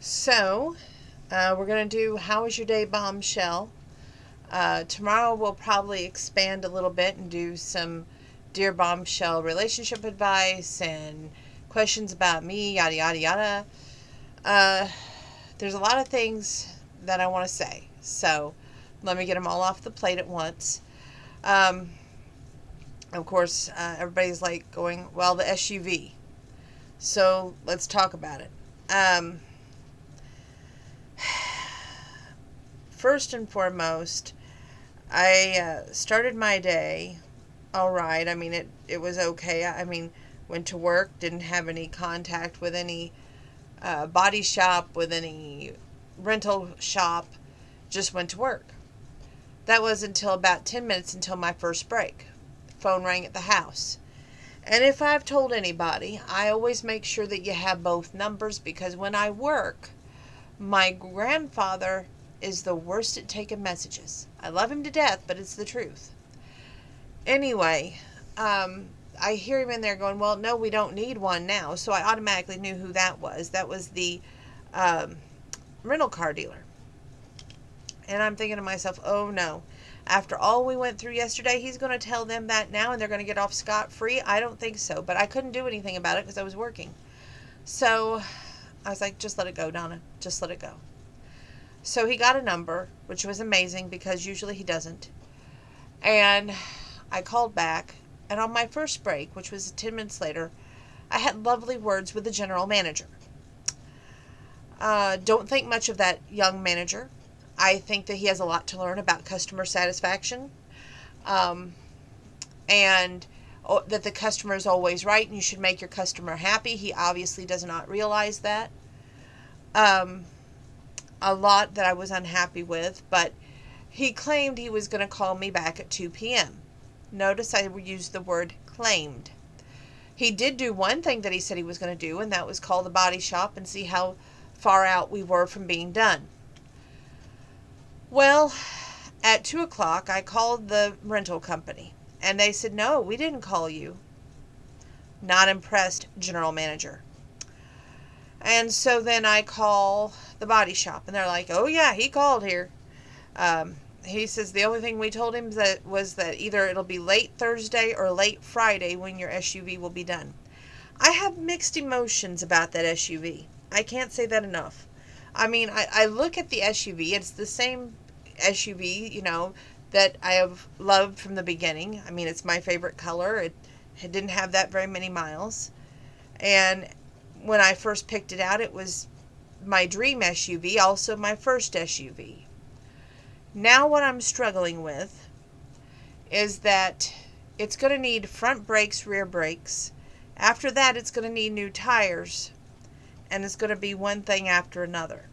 So, we're going to do How Was Your Day Bombshell. Tomorrow we'll probably expand a little bit and do some Dear Bombshell relationship advice and questions about me, yada, yada, yada. Uh, there's a lot of things that I want to say. So, let me get them all off the plate at once. Um, of course, everybody's like going, well, the SUV. So, let's talk about it. First and foremost, I started my day all right. I mean, it was okay. I mean, went to work, didn't have any contact with any body shop, with any rental shop, just went to work. That was until about 10 minutes until my first break. Phone rang at the house. And if I've told anybody, I always make sure that you have both numbers because when I work, my grandfather is the worst at taking messages. I love him to death, but it's the truth. Anyway, I hear him in there going, well, no, we don't need one now. So I automatically knew who that was. That was the um, rental car dealer. And I'm thinking to myself, oh no. After all we went through yesterday, he's going to tell them that now and they're going to get off scot-free? I don't think so. But I couldn't do anything about it because I was working. So I was like, just let it go, Donna. Just let it go. So he got a number, which was amazing because usually he doesn't. And I called back. And on my first break, which was 10 minutes later, I had lovely words with the general manager. Don't think much of that young manager. I think that he has a lot to learn about customer satisfaction. And that the customer is always right and you should make your customer happy. He obviously does not realize that. A lot that I was unhappy with, but he claimed he was going to call me back at 2 p.m. Notice I used the word claimed. He did do one thing that he said he was going to do, and that was call the body shop and see how far out we were from being done. Well, at 2 o'clock, I called the rental company, and they said, no, we didn't call you. Not impressed, general manager. And so then I call the body shop, and they're like, oh yeah, he called here. He says the only thing we told him was that either it'll be late Thursday or late Friday when your SUV will be done. I have mixed emotions about that SUV. I can't say that enough. I mean, I look at the SUV. It's the same SUV, that I have loved from the beginning. I mean, it's my favorite color. It didn't have that very many miles. And when I first picked it out, it was my dream SUV, also my first SUV. Now what I'm struggling with is that it's going to need front brakes, rear brakes. After that, it's going to need new tires. And it's going to be one thing after another.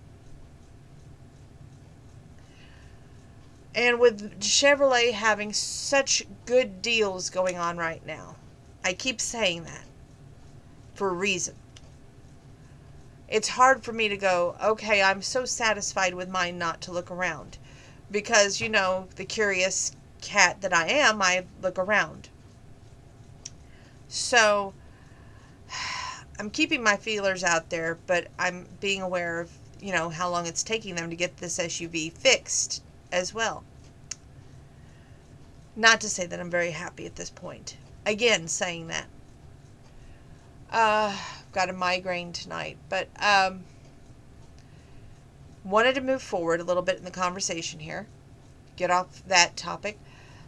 And with Chevrolet having such good deals going on right now, I keep saying that for a reason. It's hard for me to go, okay, I'm so satisfied with mine not to look around. Because, the curious cat that I am, I look around. So, I'm keeping my feelers out there, but I'm being aware of, how long it's taking them to get this SUV fixed as well. Not to say that I'm very happy at this point. Again, saying that. Got a migraine tonight, but wanted to move forward a little bit in the conversation here. Get off that topic.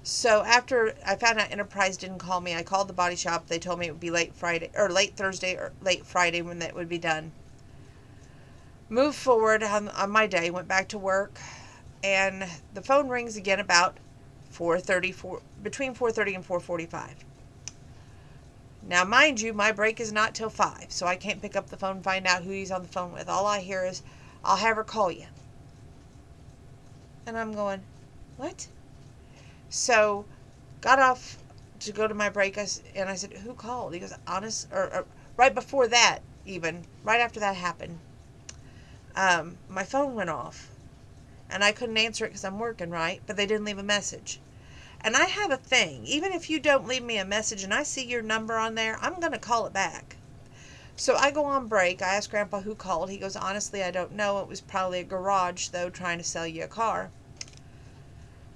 So after I found out Enterprise didn't call me, I called the body shop. They told me it would be late Thursday or late Friday when that would be done. Moved forward on my day, went back to work, and the phone rings again about between 4:30 and 4:45. Now, mind you, my break is not till 5, so I can't pick up the phone and find out who he's on the phone with. All I hear is, I'll have her call you. And I'm going, what? So, got off to go to my break, and I said, who called? He goes, honest, or right before that, even, right after that happened, my phone went off. And I couldn't answer it because I'm working, right? But they didn't leave a message. And I have a thing. Even if you don't leave me a message and I see your number on there, I'm going to call it back. So I go on break. I ask Grandpa who called. He goes, honestly, I don't know. It was probably a garage, though, trying to sell you a car.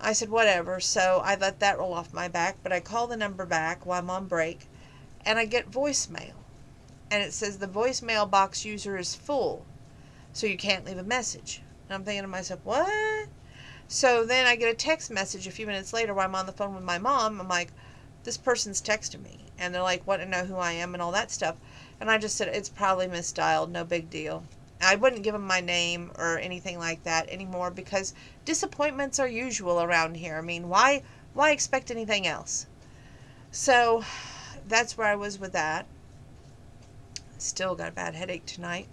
I said, whatever. So I let that roll off my back, but I call the number back while I'm on break, and I get voicemail. And it says the voicemail box user is full, so you can't leave a message. And I'm thinking to myself, what? So then I get a text message a few minutes later while I'm on the phone with my mom. I'm like, this person's texting me. And they're like, want to know who I am and all that stuff. And I just said, it's probably misdialed, no big deal. I wouldn't give them my name or anything like that anymore because disappointments are usual around here. I mean, why expect anything else? So that's where I was with that. Still got a bad headache tonight.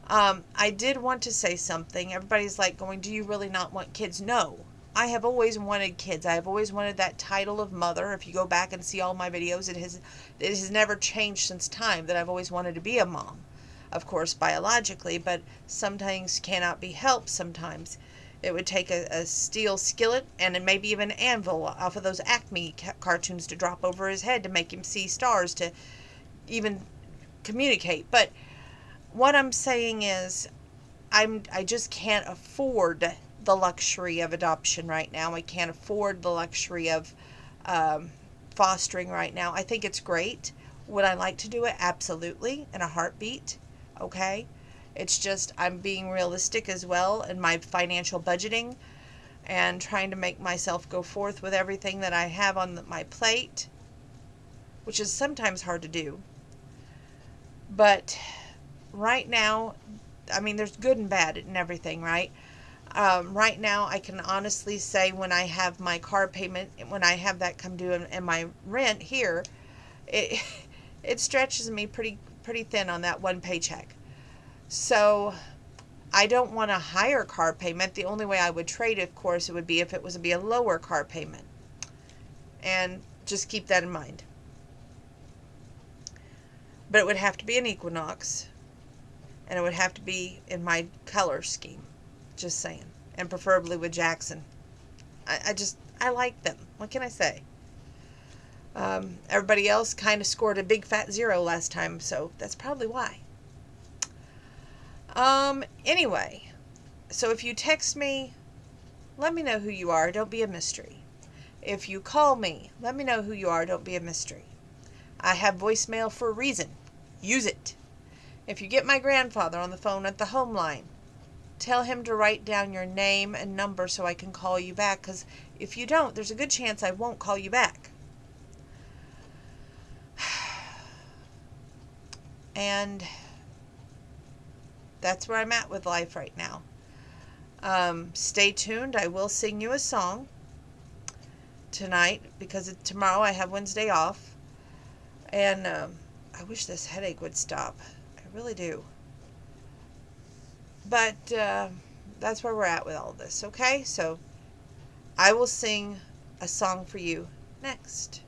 I did want to say something. Everybody's like going, do you really not want kids? No. I have always wanted kids. I have always wanted that title of mother. If you go back and see all my videos, it has never changed since time that I've always wanted to be a mom. Of course, biologically, but some things cannot be helped sometimes. It would take a steel skillet and maybe even an anvil off of those Acme cartoons to drop over his head to make him see stars to even communicate. But what I'm saying is I just can't afford the luxury of adoption right now. I can't afford the luxury of fostering right now. I think it's great. Would I like to do it? Absolutely, in a heartbeat. Okay? It's just I'm being realistic as well in my financial budgeting and trying to make myself go forth with everything that I have on my plate, which is sometimes hard to do. But right now, I mean, there's good and bad in everything, right? Right now, I can honestly say when I have my car payment, when I have that come due, and my rent here, it it stretches me pretty thin on that one paycheck. So I don't want a higher car payment. The only way I would trade, of course, it would be if it was to be a lower car payment. And just keep that in mind. But it would have to be an Equinox, and it would have to be in my color scheme. Just saying. And preferably with Jackson. I like them. What can I say? Everybody else kind of scored a big fat 0 last time, so that's probably why. Anyway, so if you text me, let me know who you are. Don't be a mystery. If you call me, let me know who you are. Don't be a mystery. I have voicemail for a reason. Use it. If you get my grandfather on the phone at the home line, tell him to write down your name and number so I can call you back, because if you don't, there's a good chance I won't call you back. And that's where I'm at with life right now. Stay tuned. I will sing you a song tonight because tomorrow I have Wednesday off. And I wish this headache would stop. I really do. But that's where we're at with all this, okay? So I will sing a song for you next.